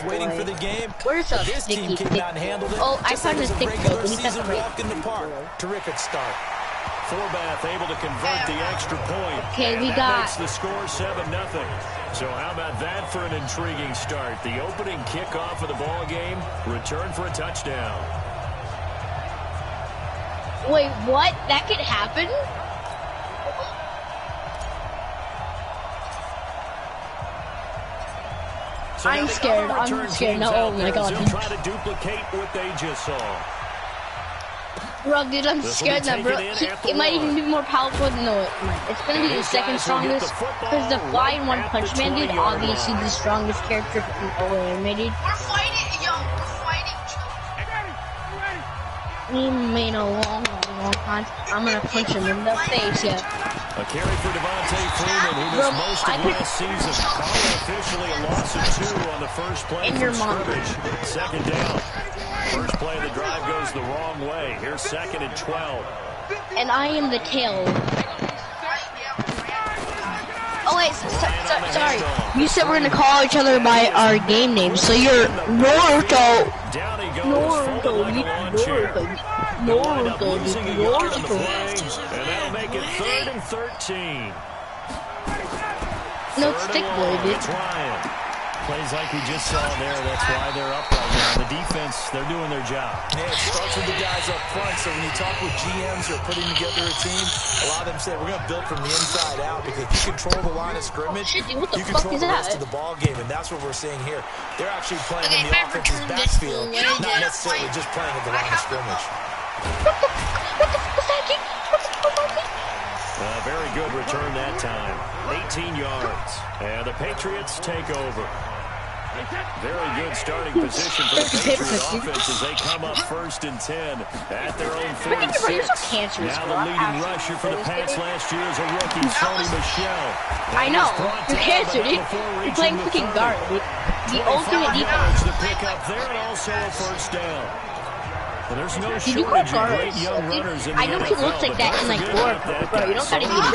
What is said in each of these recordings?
waiting for the game. Where's but this team came out and handled it. Oh, I found a stick regular season walk in the park. Terrific start. Forbath able to convert the extra point. Okay, we got makes the score 7-0. So how about that for an intriguing start? The opening kickoff of the ball game, return for a touchdown. Wait, what? That could happen? So I'm scared. I'm scared. No, oh my God. Try to duplicate what they just saw. Bro, dude, I'm scared now, bro. It might even be more powerful than it's gonna be the second strongest. Because the Fly and One Punch Man, dude, obviously the strongest character ever animated. We're fighting, yo. We're fighting. We made a long time. I'm gonna punch him in the face, yeah. A carry for Devontae Freeman, who missed most of last season. Calling officially a loss of 2 on the first play from scrimmage. Second down. First play of the drive goes the wrong way. Here's 2nd and 12. And I am the tail. Oh wait, sorry. You said we're gonna call each other by our game names. So you're Naruto. Down he goes. Naruto. And that'll make it 3rd and 13. No, it's Stick Boy, dude. Ryan. Plays like we just saw there. That's why they're up right now. The defense, they're doing their job. Yeah, it starts with the guys up front. So when you talk with GMs who are putting together a team, a lot of them say we're going to build from the inside out because you control the line of scrimmage, you control the rest of the ball game, and that's what we're seeing here. They're actually playing in the offense's backfield, not necessarily just playing at the line of scrimmage. Very good return that time. 18 yards. And the Patriots take over. Very good starting position for the Patriot offense as they come up 1st and 10 at their own 46. Now the leading rusher for the Pats last year is a rookie, Sony Michel. I know. You're cancer, dude. You're playing freaking guard, dude. The ultimate defense. The pick up there and also a first down. Well, there's no shortage of great young runners in the I know he looks like that in like Florida, bro. You don't gotta be a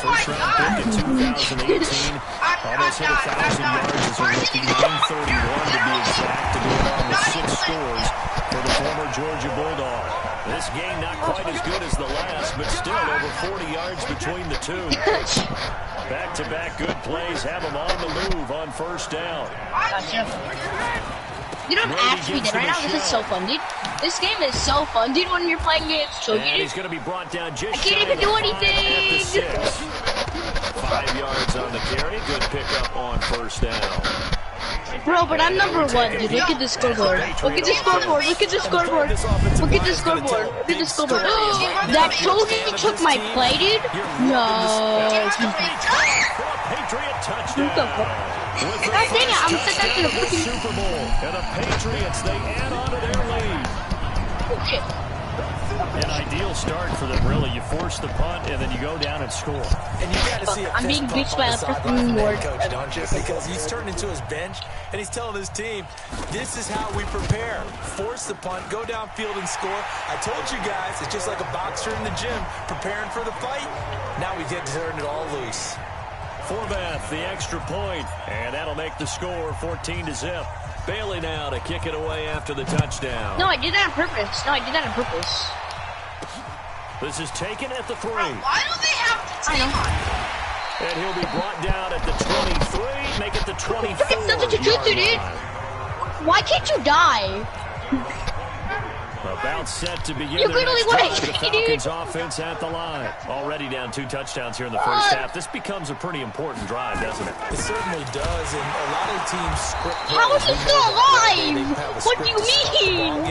First round pick in 2018. Almost hit 1,000 yards as a rookie. 931 to be exact, to go along with 6 scores for the former Georgia Bulldog. This game not quite as good as the last, but still over 40 yards between the two. Back-to-back good plays have them on the move on first down. You don't ask me that right now. This is so fun, dude. This game is so fun, dude. When you're playing against Chogi, dude. He's going to be brought down just I can't even do anything. 5 yards on the carry. Good pickup on first down. Bro, but I'm number 1, dude. Look at the scoreboard. Look at the scoreboard. Look at the scoreboard. Look at the scoreboard. Look at the scoreboard. That Chogi took my play, dude. No. Patriot touchdown. God dang it, I'm set that to the freaking Super Bowl. And the Patriots, they add on to their lead. Oh, shit. An ideal start for them, really. You force the punt, and then you go down and score. And you got to see I'm being beached by a freaking word. Coach, don't you? Because he's turned into his bench, and he's telling his team, this is how we prepare. Force the punt, go downfield and score. I told you guys, it's just like a boxer in the gym, preparing for the fight. Now we get to turn it all loose. Forbath, the extra point, and that'll make the score 14-0. Bailey now to kick it away after the touchdown. No, I did that on purpose. This is taken at the 3. Why do they have to take on? And he'll be brought down at the 23, make it the 24. Freaking substitute, dude. Why can't you die? About set to begin You the literally next want drive. to The Falcons offense at the line. Already down 2 touchdowns here in the first half. This becomes a pretty important drive, doesn't it? It certainly does, and a lot of teams script plays. How is he still alive? What do you mean?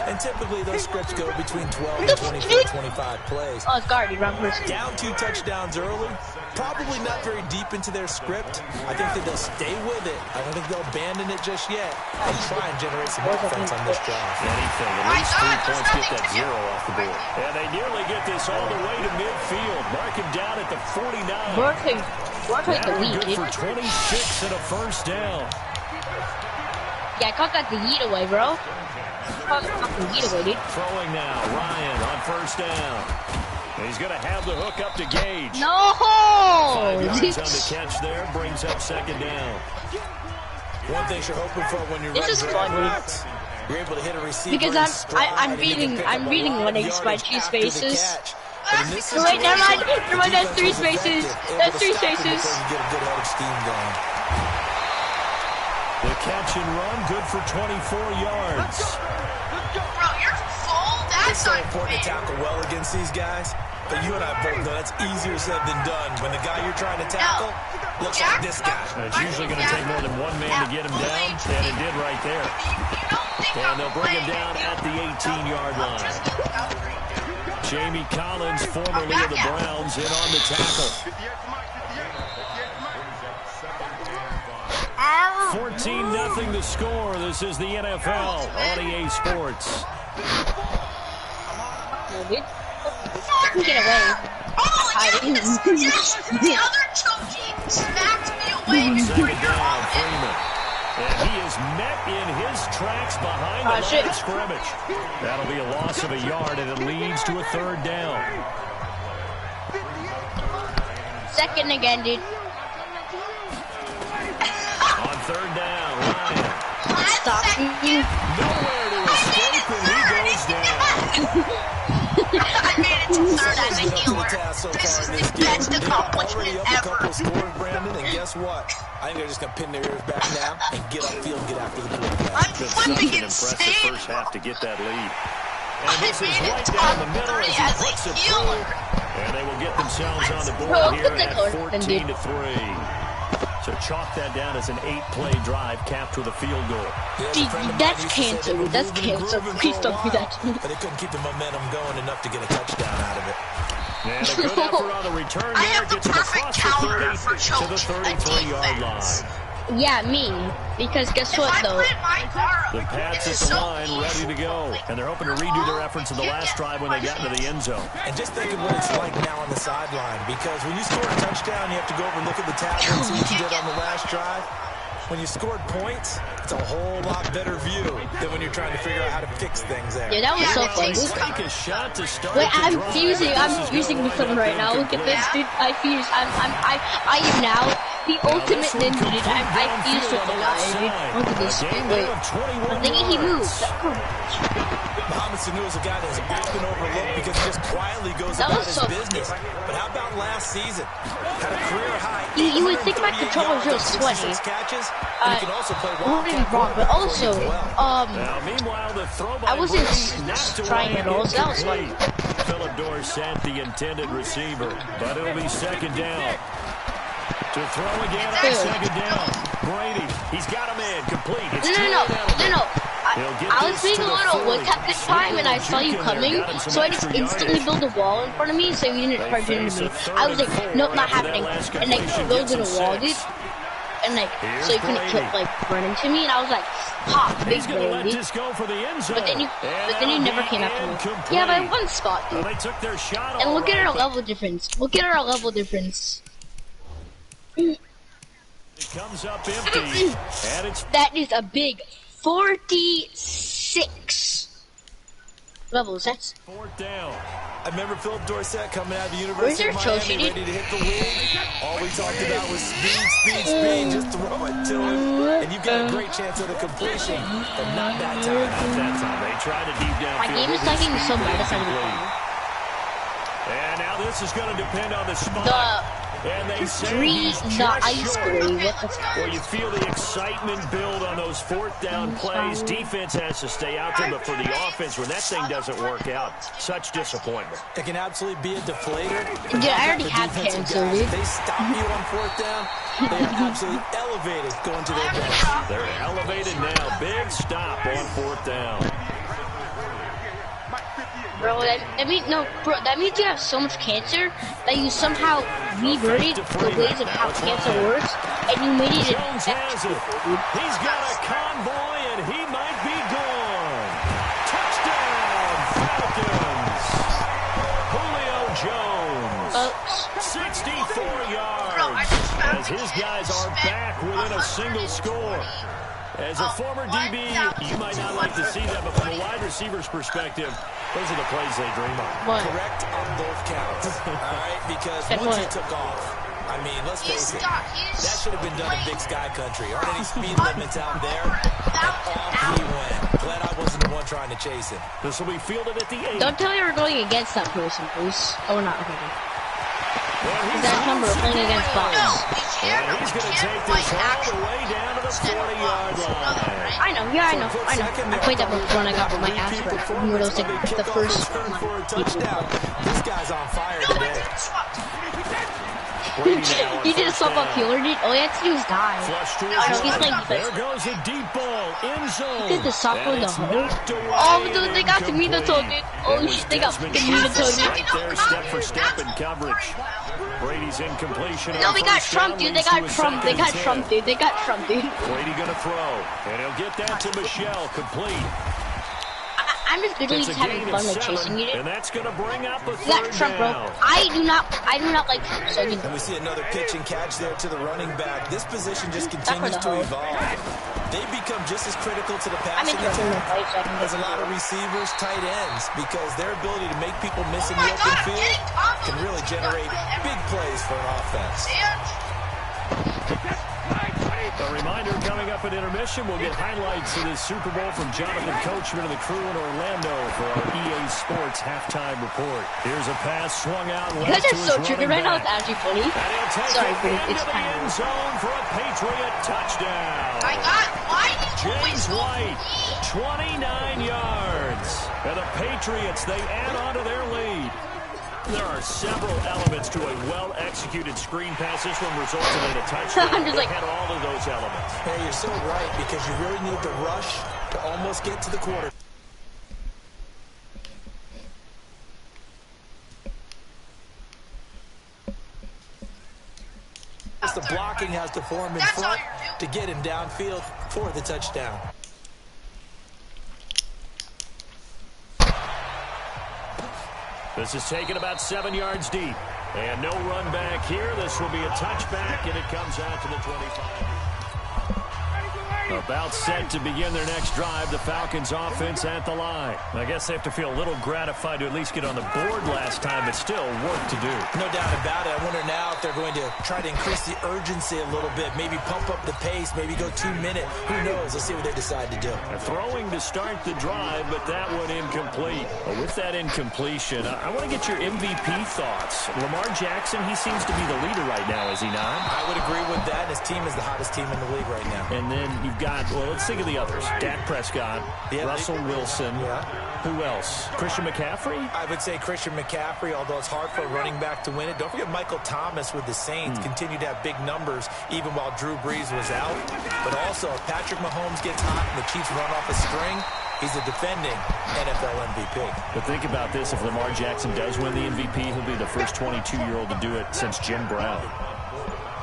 And typically those scripts go between 12 and 24, 25 plays. Oh, it's guard, wrong person. Down 2 touchdowns early. Probably not very deep into their script. I think that they'll stay with it. I don't think they'll abandon it just yet and try and generate some offense on this drive. Anything, at least 3 points, get that 0 off the board. And they nearly get this all the way to midfield. Mark him down at the 49. The lead, good for 26 and a first down. Yeah, I caught that the yeet away, bro. Dude. Throwing now, Ryan on first down. He's going to have the hook up to Gage. No! 5 yards on the catch there, brings up second down. One thing you're hoping for when you're running drag routes, you're able to hit a receiver. Because I'm reading winnings by 2 spaces. So wait, never mind. That's 3 spaces. That's 3 spaces. Get a good head of steam going. The catch and run, good for 24 yards. Bro, you're full? That's so important to tackle well against these guys. But you and I both know that's easier said than done. When the guy you're trying to tackle looks like this guy. It's usually going to take more than one man to get him down, and it did right there. And they'll bring him down at the 18-yard line. Jamie Collins, formerly of the Browns, in on the tackle. 14-0 the score. This is the NFL on EA Sports. Get away. Oh, yes! The other choking smacked me away. Second down, Freeman. And he is met in his tracks behind the line of scrimmage. That'll be a loss of a yard, and it leads to a 3rd down. Second again, dude. On 3rd down, Ryan. Stop you. Nowhere to escape, and he goes down. I made it to 3rd as a healer. This is the best accomplishment ever. Scores, Brandon, and guess what? I think they're just going to pin their ears back now and get upfield and get after the quarterback. I'm flipping impressive insane. first half to get that lead. And I this is made right it down the top middle 3 as he as puts a it healer. through. And they will get themselves on the board Bro, here they at close, 14-3. So chalk that down as an 8-play drive capped with a field goal. Dude, that's cancer. That's cancer. Please don't do that. But they couldn't keep the momentum going enough to get a touchdown out of it. And a good effort on the return I there. have the Gets it perfect across the counter 30 for to the choking a 33-yard defense. line. Yeah, me. Because guess If what, I though? put my car up, The Pats at it's the so line, ready to go. And they're hoping to redo their efforts in the last drive when they got into the end zone. And just think of what it's like now on the sideline. Because when you score a touchdown, you have to go over and look at the tablet and see what you did on the last drive. When you scored points, it's a whole lot better view than when you're trying to figure out how to fix things there. Yeah, that was so funny. Take a shot to start. Wait, I'm fusing the film right now. Look at this, dude. I fuse. I am now the ultimate ninja, dude. I fused with the guy, dude. Look at this. Wait. I'm thinking he moved. Mohamed Sanu is a guy that's often overlooked because he just quietly goes That about was his so business. But how about last season? Had a career high. You would think my controller was real sweaty. Catches, and he can also play Moving wrong, but also, Now, meanwhile, the throw by I wasn't Brady, trying at all, so that was funny. Philip Dorsett, the intended receiver, but it'll be 2nd down. To throw again on 2nd down. Brady, he's got him in, complete. It's No. I was being a little woods at this time, and I saw you coming, so I just instantly built a wall in front of me, so you didn't charge into me. I was like, nope, not happening. And like, building a wall, dude. And like, so you couldn't run into me, and I was like, pop, big baby. But then you never came after me. Yeah, by 1 spot, dude. And look at our level difference. Look at our level difference. It comes up empty, and it's That is a big 46 levels. That's 4th down. I remember Philip Dorsett coming out of the University of Miami, ready to hit the league. All we talked about was speed. Just throw it to him, and you've got a great chance at a completion, but not that time. Not that time. They tried to deep down. my game is lagging so bad. It's And now this is going to depend on the spot. And they say the ice cream. What the fuck? Well, you feel the excitement build on those 4th down plays. Defense has to stay out there, but for the offense, when that thing doesn't work out, such disappointment. It can absolutely be a deflator. Dude, I already have cancer, dude. They stop you on 4th down. They are absolutely elevated going to their bench. They're elevated now. Big stop on 4th down. Bro, that means you have so much cancer that you somehow reverted the ways of how cancer works, and you made it Jones has it. He's got a convoy, and he might be gone. Touchdown, Falcons. Julio Jones. 64 yards. As his guys are back within a single score. As a former DB, you might not like to see that, but from a wide receiver's perspective, those are the plays they dream of. What? Correct on both counts. All right, because once he took off, I I mean, let's face it. That should have been done in Big Sky Country. Aren't any speed limits out there? And off he went. Glad I wasn't the one trying to chase him. This will be fielded at the 8. Don't tell me we're going against that person, please. Oh, we're not. Okay. That number we're playing against Fox. And he's going to take this all the way down to the 40-yard line. I know. Yeah, I know. I played that before and I got my ass for it. We were like the first touchdown. This guy's on fire today. He did a swap up healer. All he had to do was die. I know, he's playing defense. There goes a deep ball. End zone. He did the sock with the hole. Oh, dude, they got to me the toe, dude. Oh, shit, they got to me the toe, dude. Right there, step for step in coverage. Brady's incompletion. No, they got Trump, dude. They got Trump. They got Trump, dude. They got Trump, dude. Brady gonna throw, and he'll get that to Michelle, complete. I'm just literally just having fun with chasing you, dude. And that's gonna bring up a You got Trump, bro. I do not like Trump, so you know. And we see another pitch and catch there to the running back. This position just continues to evolve. They become just as critical to the passing attack as a lot of receivers, tight ends, because their ability to make people miss in the open field can really generate big plays for an offense. A reminder coming up at intermission, we'll get highlights of this Super Bowl from Jonathan Coachman and the crew in Orlando for our EA Sports halftime report. Here's a pass swung out. You guys are so triggered right now. It's actually funny. Sorry, but it's kind of end zone for a Patriot touchdown. James White, 29 yards. And the Patriots, they add on to their lead. There are several elements to a well-executed screen pass. This one resulted in a touchdown. I'm just like, had all of those elements. Hey, you're so right, because you really need the rush to almost get to the quarter. The blocking has to form in front to get him downfield for the touchdown. This is taken about 7 yards deep. And no run back here. This will be a touchback, and it comes out to the 25. About set to begin their next drive. The Falcons offense at the line. I guess they have to feel a little gratified to at least get on the board last time, but still work to do. No doubt about it. I wonder now if they're going to try to increase the urgency a little bit, maybe pump up the pace, maybe go 2 minute. Who knows? Let's see what they decide to do. Throwing to start the drive, but that one incomplete. With that incompletion, I want to get your MVP thoughts. Lamar Jackson, he seems to be the leader right now, is he not? I would agree with that. His team is the hottest team in the league right now. And then you've got, well, let's think of the others. Dak Prescott, Russell Wilson. Who else? Christian McCaffrey? I would say Christian McCaffrey, although it's hard for a running back to win it. Don't forget Michael Thomas with the Saints continued to have big numbers even while Drew Brees was out. But also, if Patrick Mahomes gets hot and the Chiefs run off a string, he's a defending NFL MVP. But think about this. If Lamar Jackson does win the MVP, he'll be the first 22-year-old to do it since Jim Brown.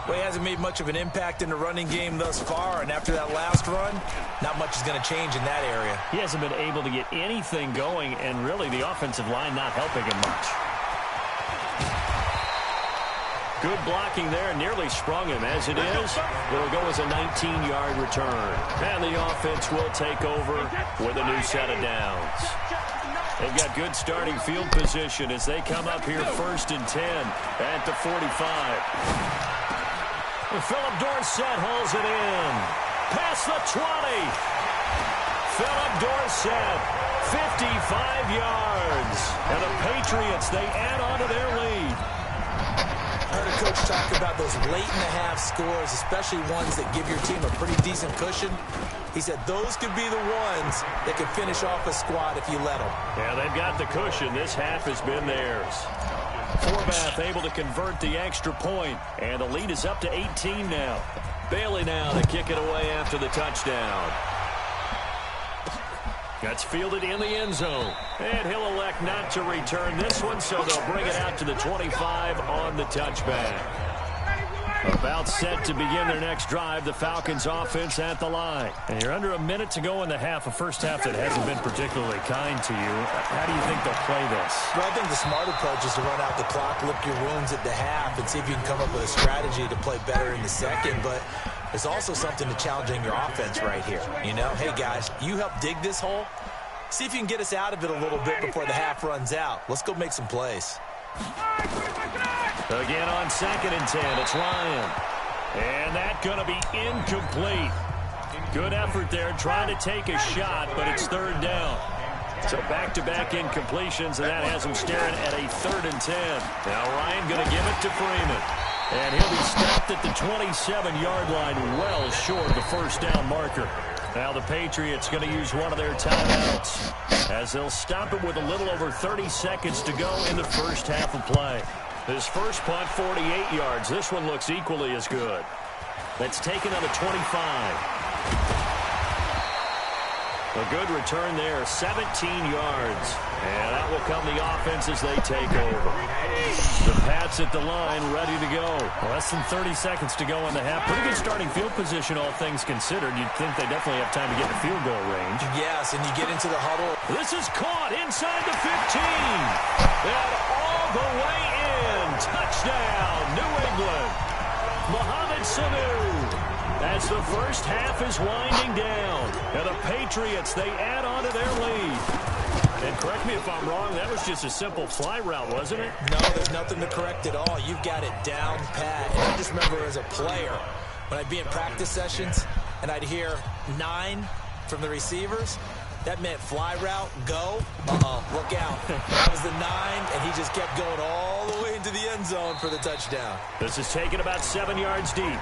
Well, he hasn't made much of an impact in the running game thus far, and after that last run, not much is going to change in that area. He hasn't been able to get anything going, and really the offensive line not helping him much. Good blocking there, nearly sprung him. As it is, it'll go as a 19-yard return. And the offense will take over with a new set of downs. They've got good starting field position as they come up here 1st and 10 at the 45. Philip Dorsett hauls it in. Past the 20. Philip Dorsett, 55 yards. And the Patriots, they add on to their lead. I heard a coach talk about those late-in-the-half scores, especially ones that give your team a pretty decent cushion. He said those could be the ones that could finish off a squad if you let them. Yeah, they've got the cushion. This half has been theirs. Forbath able to convert the extra point, and the lead is up to 18 now. Bailey now to kick it away after the touchdown. That's fielded in the end zone, and he'll elect not to return this one, so they'll bring it out to the 25 on the touchback. About set to begin their next drive, the Falcons offense at the line. And you're under a minute to go in the half, a first half that hasn't been particularly kind to you. How do you think they'll play this? Well, I think the smart approach is to run out the clock, lick your wounds at the half, and see if you can come up with a strategy to play better in the second. But there's also something to challenging your offense right here. You know, hey, guys, you help dig this hole. See if you can get us out of it a little bit before the half runs out. Let's go make some plays. Again on 2nd and 10, it's Ryan. And that's going to be incomplete. Good effort there trying to take a shot, but it's 3rd down. So back-to-back incompletions, and that has him staring at a 3rd and 10. Now Ryan going to give it to Freeman. And he'll be stopped at the 27-yard line, well short of the 1st down marker. Now the Patriots going to use one of their timeouts as they'll stop it with a little over 30 seconds to go in the first half of play. His first punt, 48 yards. This one looks equally as good. That's taken on the 25. A good return there, 17 yards. And that will come the offense as they take over. The Pats at the line, ready to go. Less than 30 seconds to go in the half. Pretty good starting field position, all things considered. You'd think they definitely have time to get in field goal range. Yes, and you get into the huddle. This is caught inside the 15. And all the way in. Touchdown, New England. Mohamed Sanu. As the first half is winding down. And the Patriots, they add on to their lead. And correct me if I'm wrong, that was just a simple fly route, wasn't it? No, there's nothing to correct at all. You've got it down pat. And I just remember as a player, when I'd be in practice sessions, and I'd hear 9 from the receivers, that meant fly route, go, look out. That was the 9, and he just kept going all the way into the end zone for the touchdown. This is taken about 7 yards deep.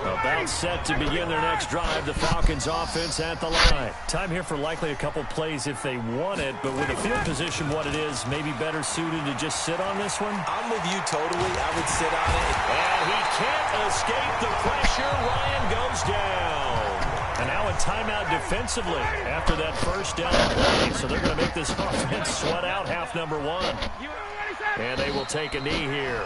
About set to begin their next drive. The Falcons offense at the line. Time here for likely a couple plays if they want it, but with the field position what it is, maybe better suited to just sit on this one? I'm with you totally. I would sit on it. And he can't escape the pressure. Ryan goes down. And now a timeout defensively after that first down play. So they're going to make this offense sweat out half number 1. And they will take a knee here.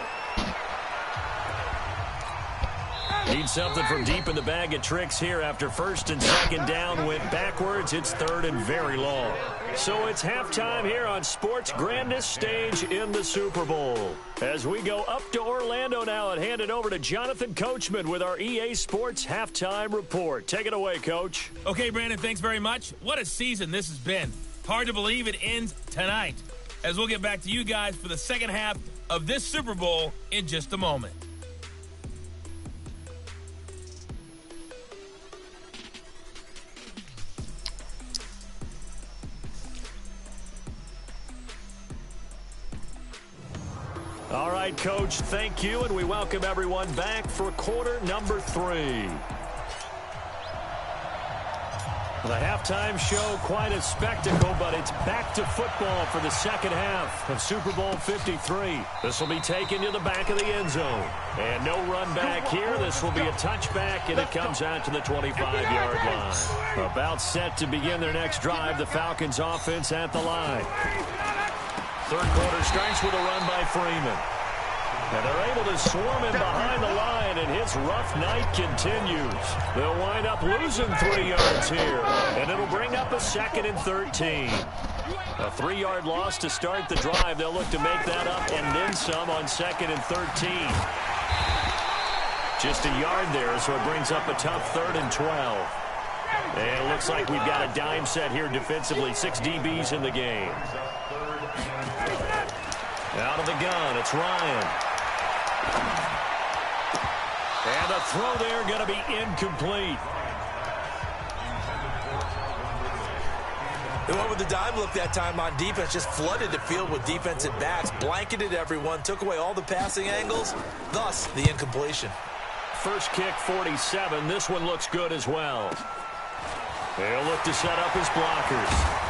Need something from deep in the bag of tricks here after 1st and 2nd down went backwards. It's 3rd and very long. So it's halftime here on sports' grandest stage in the Super Bowl. As we go up to Orlando now and hand it over to Jonathan Coachman with our EA Sports Halftime Report. Take it away, Coach. Okay, Brandon, thanks very much. What a season this has been. Hard to believe it ends tonight. As we'll get back to you guys for the second half of this Super Bowl in just a moment. All right, Coach, thank you, and we welcome everyone back for quarter number 3. The halftime show, quite a spectacle, but it's back to football for the second half of Super Bowl 53. This will be taken to the back of the end zone. And no run back here. This will be a touchback, and it comes out to the 25-yard line. About set to begin their next drive, the Falcons offense at the line. Third quarter starts with a run by Freeman. And they're able to swarm him behind the line, and his rough night continues. They'll wind up losing 3 yards here, and it'll bring up a 2nd and 13. A 3-yard loss to start the drive. They'll look to make that up and then some on 2nd and 13. Just a yard there, so it brings up a tough 3rd and 12. And it looks like we've got a dime set here defensively. 6 DBs in the game. Out of the gun, it's Ryan. And the throw there going to be incomplete. They went with the dime look that time on defense, just flooded the field with defensive backs, blanketed everyone, took away all the passing angles, thus the incompletion. First kick, 47. This one looks good as well. They'll look to set up his blockers.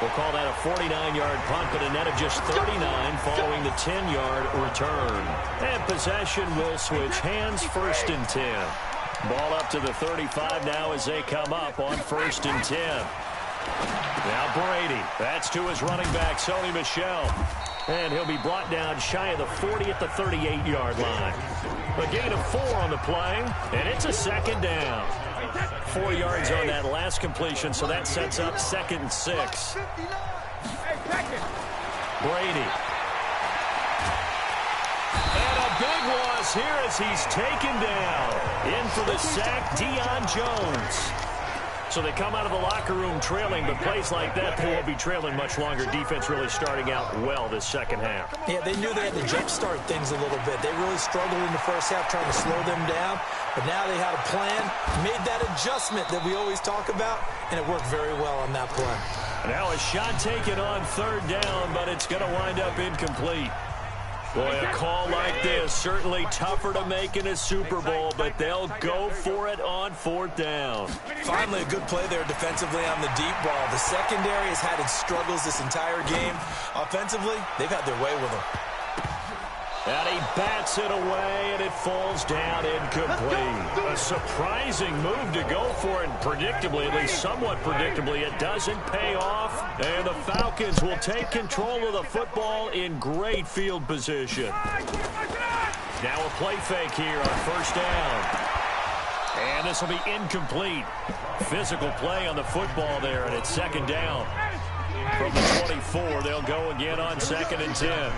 We'll call that a 49-yard punt, but a net of just 39 following the 10-yard return. And possession will switch hands, 1st and 10. Ball up to the 35 now as they come up on 1st and 10. Now Brady. That's to his running back, Sony Michel. And he'll be brought down shy of the 40 at the 38-yard line. A gain of 4 on the play, and it's a 2nd down. 4 yards on that last completion, so that sets up 2nd and 6. Brady. And a big loss here as he's taken down. In for the sack, Deion Jones. So they come out of the locker room trailing, but plays like that, they won't be trailing much longer. Defense really starting out well this second half. Yeah, they knew they had to jumpstart things a little bit. They really struggled in the first half trying to slow them down, but now they had a plan, made that adjustment that we always talk about, and it worked very well on that play. Now a shot taken on third down, but it's going to wind up incomplete. Boy, a call like this, certainly tougher to make in a Super Bowl, but they'll go for it on fourth down. Finally, a good play there defensively on the deep ball. The secondary has had its struggles this entire game. Offensively, they've had their way with them. And he bats it away, and it falls down incomplete. A surprising move to go for it, predictably, at least somewhat predictably. It doesn't pay off, and the Falcons will take control of the football in great field position. Now a play fake here on first down. And this will be incomplete. Physical play on the football there, and it's second down. From the 24, they'll go again on 2nd and 10.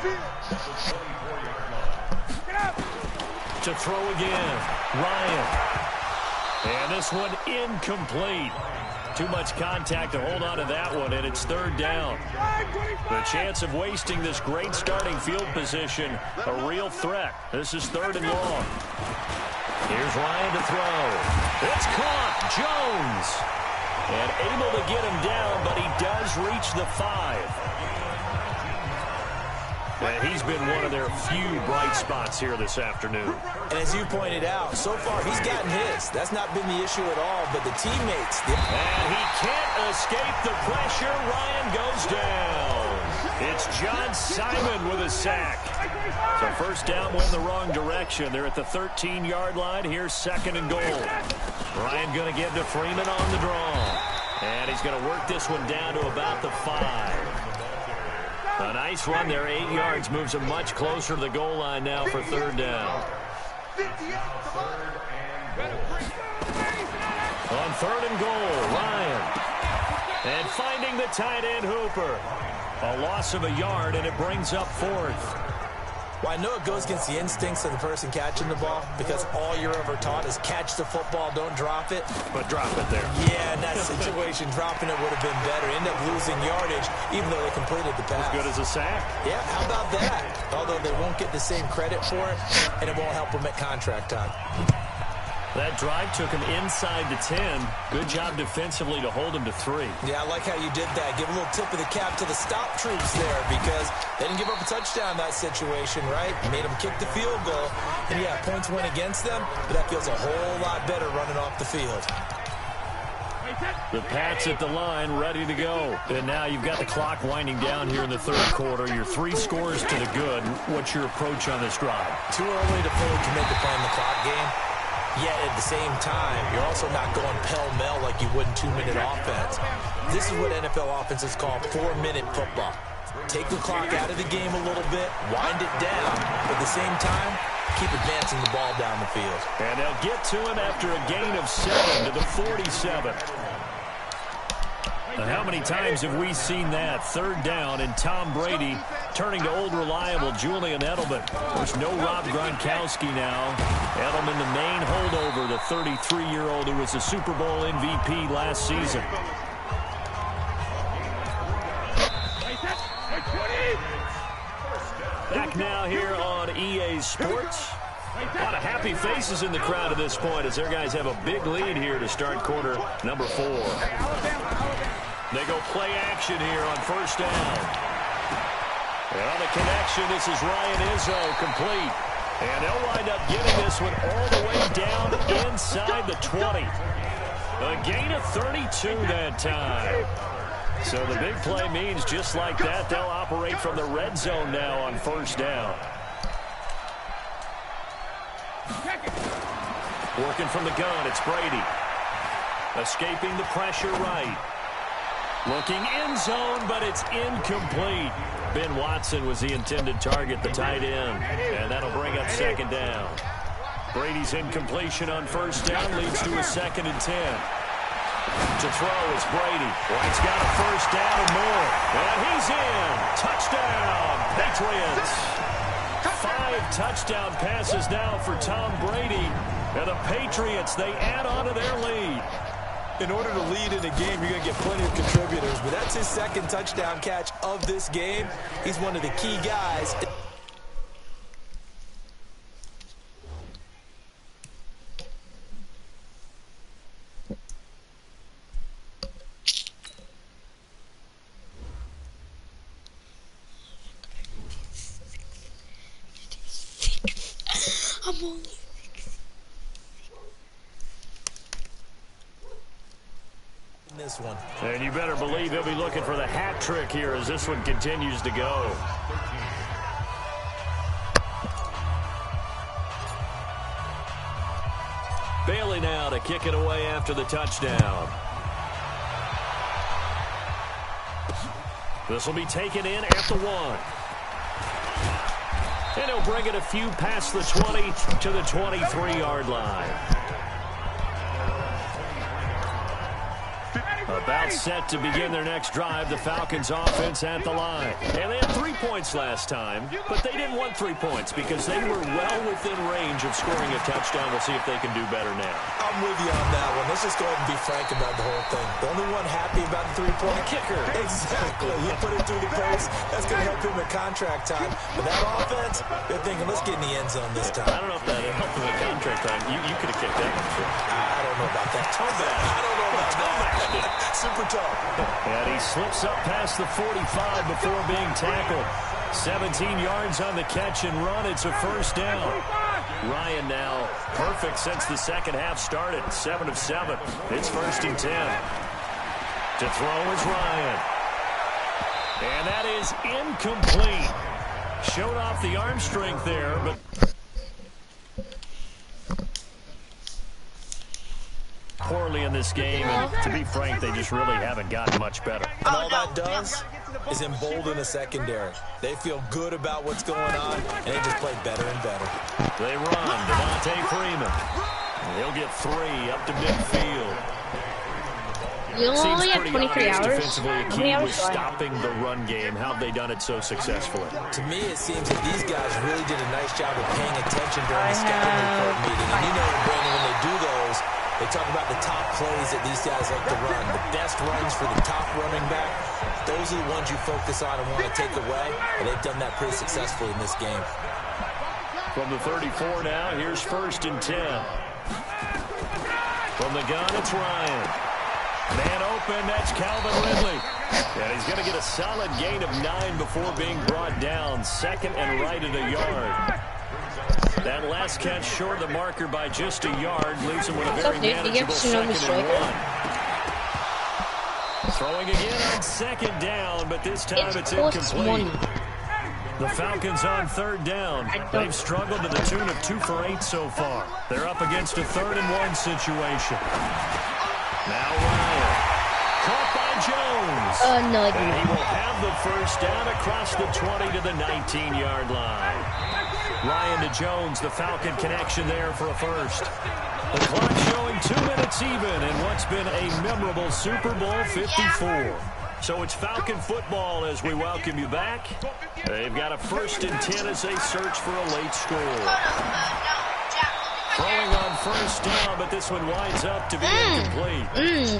To throw again, Ryan. And this one incomplete. Too much contact to hold on to that one, and it's third down. The chance of wasting this great starting field position, a real threat. This is 3rd and long. Here's Ryan to throw. It's caught. Jones. And able to get him down, but he does reach the 5. And he's been one of their few bright spots here this afternoon. And as you pointed out, so far he's gotten his. That's not been the issue at all, but the teammates. And he can't escape the pressure. Ryan goes down. It's John Simon with a sack. So first down went in the wrong direction. They're at the 13-yard line. Here's 2nd and goal. Ryan going to give to Freeman on the draw. And he's going to work this one down to about the 5. A nice run there, 8 yards, moves him much closer to the goal line now for third down. On 3rd and goal, Ryan. And finding the tight end, Hooper. A loss of a yard, and it brings up 4th. Well, I know it goes against the instincts of the person catching the ball because all you're ever taught is catch the football, don't drop it. But drop it there. Yeah, in that situation, dropping it would have been better. End up losing yardage, even though they completed the pass. As good as a sack. Yeah, how about that? Although they won't get the same credit for it, and it won't help them at contract time. That drive took him inside the 10. Good job defensively to hold him to 3. Yeah, I like how you did that. Give a little tip of the cap to the stop troops there because they didn't give up a touchdown in that situation, right? Made them kick the field goal. And, yeah, points went against them, but that feels a whole lot better running off the field. The Pats at the line, ready to go. And now you've got the clock winding down here in the 3rd quarter. Your 3 scores to the good. What's your approach on this drive? Too early to fully commit to playing the clock game. Yet at the same time, you're also not going pell-mell like you would in 2-minute offense. This is what NFL offenses call 4-minute football. Take the clock out of the game a little bit, wind it down, but at the same time, keep advancing the ball down the field. And they'll get to him after a gain of 7 to the 47. And how many times have we seen that? 3rd down and Tom Brady turning to old reliable Julian Edelman. There's no Rob Gronkowski now. Edelman, the main holdover, the 33-year-old who was the Super Bowl MVP last season. Back now here on EA Sports. A lot of happy faces in the crowd at this point as their guys have a big lead here to start quarter number 4. They go play action here on first down. And on the connection, this is Ryan Izzo complete. And they'll wind up getting this one all the way down inside the 20. A gain of 32 that time. So the big play means just like that, they'll operate from the red zone now on first down. Working from the gun, it's Brady. Escaping the pressure right. Looking in zone, but it's incomplete. Ben Watson was the intended target, the tight end. And that'll bring up second down. Brady's incompletion on first down leads to a 2nd and 10. To throw, it's Brady. White's got a first down and more. And he's in. Touchdown, Patriots. 5 touchdown passes now for Tom Brady. And the Patriots, they add on to their lead. In order to lead in a game, you're going to get plenty of contributors, but that's his second touchdown catch of this game. He's one of the key guys. I'm only this one. And you better believe he'll be looking for the hat trick here as this one continues to go. Bailey now to kick it away after the touchdown. This will be taken in at the 1. And he'll bring it a few past the 20 to the 23-yard line. About set to begin their next drive, the Falcons offense at the line. And they had 3 points last time, but they didn't want 3 points because they were well within range of scoring a touchdown. We'll see if they can do better now. I'm with you on that one. Let's just go ahead and be frank about the whole thing. The only one happy about the 3-point kicker. Exactly. He put it through the post. That's going to help him at contract time. But that offense, they're thinking, let's get in the end zone this time. I don't know if that helped him at contract time. You could have kicked that one. Sure. I don't know about that. Toe back. I don't know about that. Super tough. And he slips up past the 45 before being tackled. 17 yards on the catch and run. It's a first down. Ryan now perfect since the second half started. 7 of 7. It's 1st and 10. To throw is Ryan. And that is incomplete. Showed off the arm strength there, but... poorly in this game, and to be frank, they just really haven't gotten much better. And all that does is embolden the secondary. They feel good about what's going on, and they just play better and better. They run. Devontae Freeman. He'll get 3 up to midfield. You only have 23 hours. Defensively, a key was stopping the run game. How have they done it so successfully? To me, it seems that these guys really did a nice job of paying attention during the scouting report meeting. And you know, Brandon, when they do those, they talk about the top plays that these guys like to run. The best runs for the top running back. Those are the ones you focus on and want to take away. And they've done that pretty successfully in this game. From the 34 now, here's 1st and 10. From the gun, it's Ryan. Man open, that's Calvin Ridley. And he's going to get a solid gain of 9 before being brought down. 2nd and right at a yard. That last catch short of the marker by just a yard leaves him with a very manageable 2nd and 1. Throwing again on 2nd down, but this time it's incomplete. The Falcons on 3rd down. They've struggled to the tune of 2 for 8 so far. They're up against a 3rd and 1 situation. Now Ryan. Caught by Jones. No, and he will have the first down across the 20 to the 19-yard line. Ryan to Jones, the Falcon connection there for a first. The clock showing 2 minutes even in what's been a memorable Super Bowl 54. So it's Falcon football as we welcome you back. They've got a 1st and 10 as they search for a late score. Throwing on 1st down, but this one winds up to be incomplete.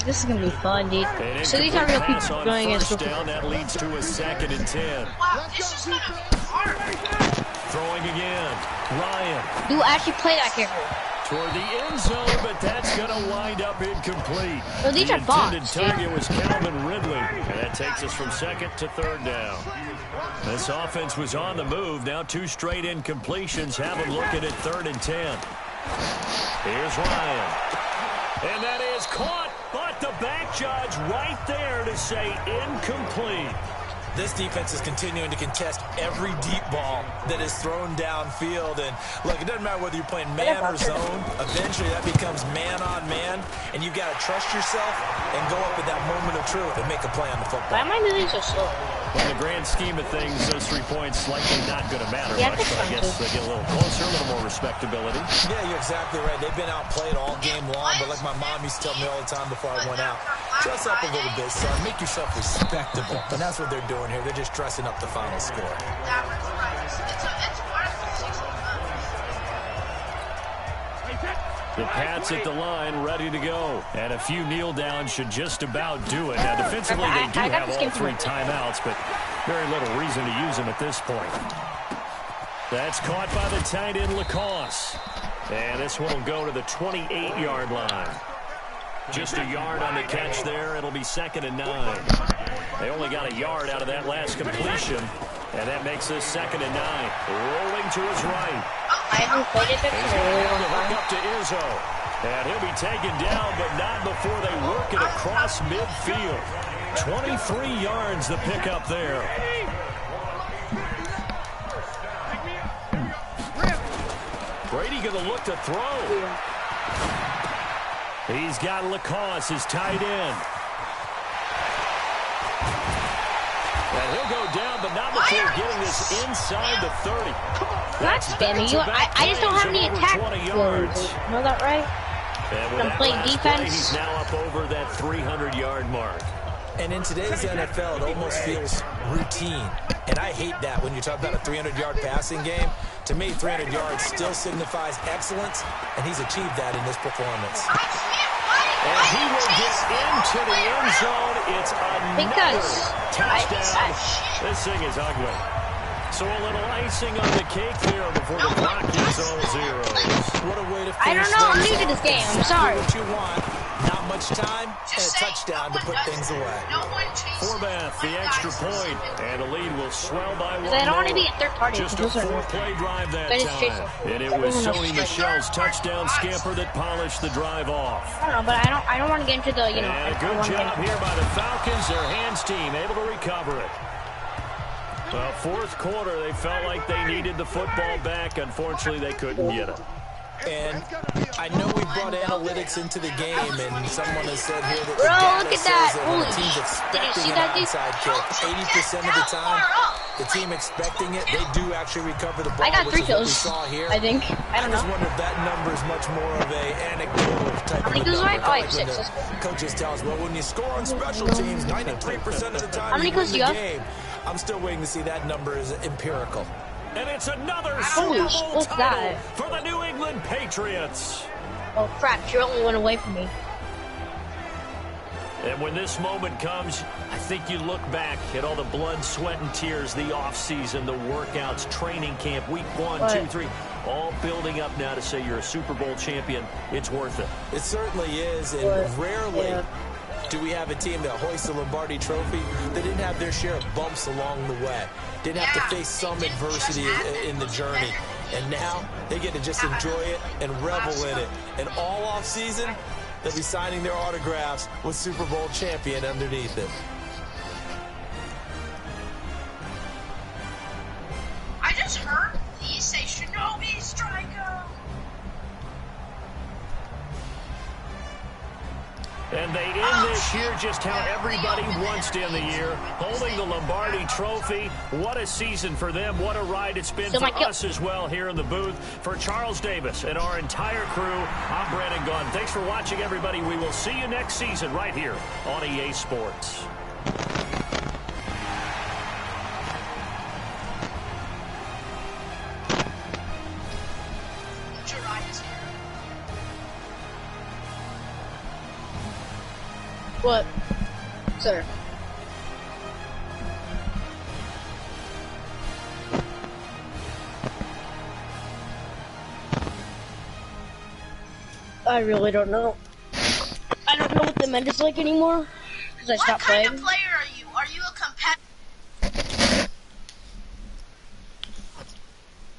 This is going to be fun, dude. So these are going to keep going against down. That leads to a 2nd and 10. Wow, this is going to be hard. Throwing again. Ryan. You actually play that kicker. Toward the end zone, but that's going to wind up incomplete. Well, these the are bots. intended target was Calvin Ridley. And that takes us from 2nd to 3rd down. This offense was on the move. Now 2 straight incompletions. Have them looking at 3rd and 10. Here's Ryan. And that is caught, but the back judge right there to say incomplete. This defense is continuing to contest every deep ball that is thrown downfield. And look, it doesn't matter whether you're playing man or zone. Eventually, that becomes man on man. And you've got to trust yourself and go up at that moment of truth and make a play on the football. Why am I moving so slow? In the grand scheme of things, those 3 points likely not going to matter much. But I guess they get a little closer, a little more respectability. Yeah, you're exactly right. They've been outplayed all game long. But like my mom used to tell me all the time before I went out, dress up a little bit, son. Make yourself respectable. And that's what they're doing here. They're just dressing up the final score. The Pats at the line, ready to go. And a few kneel downs should just about do it. Now, defensively, they do have all 3 timeouts, but very little reason to use them at this point. That's caught by the tight end, Lacoste. And this one will go to the 28-yard line. Just a yard on the catch there. It'll be 2nd and 9. They only got a yard out of that last completion. And that makes this 2nd and 9. Rolling to his right. I haven't played it He's going to hook up to Izzo. And he'll be taken down, but not before they work it across midfield. 23 yards the pickup there. Brady going to look to throw. He's got Lacoste, his tight end. And he'll go down, but not before getting this inside the 30. Not spamming you. I just don't have any attack words. You know that, right? I'm playing defense. He's now up over that 300-yard mark. And in today's NFL, it almost feels routine. And I hate that when you talk about a 300-yard passing game. To me, 300 yards still signifies excellence, and he's achieved that in this performance. And he will get into the end zone. It's another touchdown. This thing is ugly. So a little icing on the cake there before the clock gets all zeros. What a way to finish. I don't know. I'm new to this game. I'm sorry. What you want. Not much time and a touchdown to put things away. Forbath, the extra point, and the lead will swell by 1 more. I don't want to be a third party. Just a 4-play drive that time. And it was Sony Michel's touchdown scamper that polished the drive off. I don't know, but I don't want to get into the, you know. And a good job here by the Falcons. Their hands team able to recover it. Well, 4th quarter, they felt like they needed the football back. Unfortunately, they couldn't get it. And I know we brought analytics into the game, and someone has said here that Bro, the look data at that. says that when the team's expecting an onside kick, 80% of the time, the team expecting it, they do actually recover the ball. I got 3 kills, saw here. I think. I don't know. I just wonder if that number is much more of a anecdotal type of kills number. do I have? 6. Coaches tell us, well, when you score on special teams, 93% of the time, how many kills do you have? game. I'm still waiting to see that number is empirical. And it's another Super Bowl title for the New England Patriots. Oh, crap. You're only one away from me. And when this moment comes, I think you look back at all the blood, sweat, and tears, the offseason, the workouts, training camp, week 1, 2, 3, all building up now to say you're a Super Bowl champion. It's worth it. It certainly is, and rarely do we have a team that hoists the Lombardi Trophy that didn't have their share of bumps along the way, didn't have to face some adversity in the journey, and now they get to just enjoy it and revel in it. And all off season, they'll be signing their autographs with Super Bowl champion underneath it. I just heard these say Shinobi Striker. And they end this year just how everybody wants to end the year, holding the Lombardi Trophy. What a season for them. What a ride it's been for us as well here in the booth. For Charles Davis and our entire crew, I'm Brandon Gaudin. Thanks for watching, everybody. We will see you next season right here on EA Sports. What? Sir. I really don't know. I don't know what the Mendes like anymore because I stopped playing.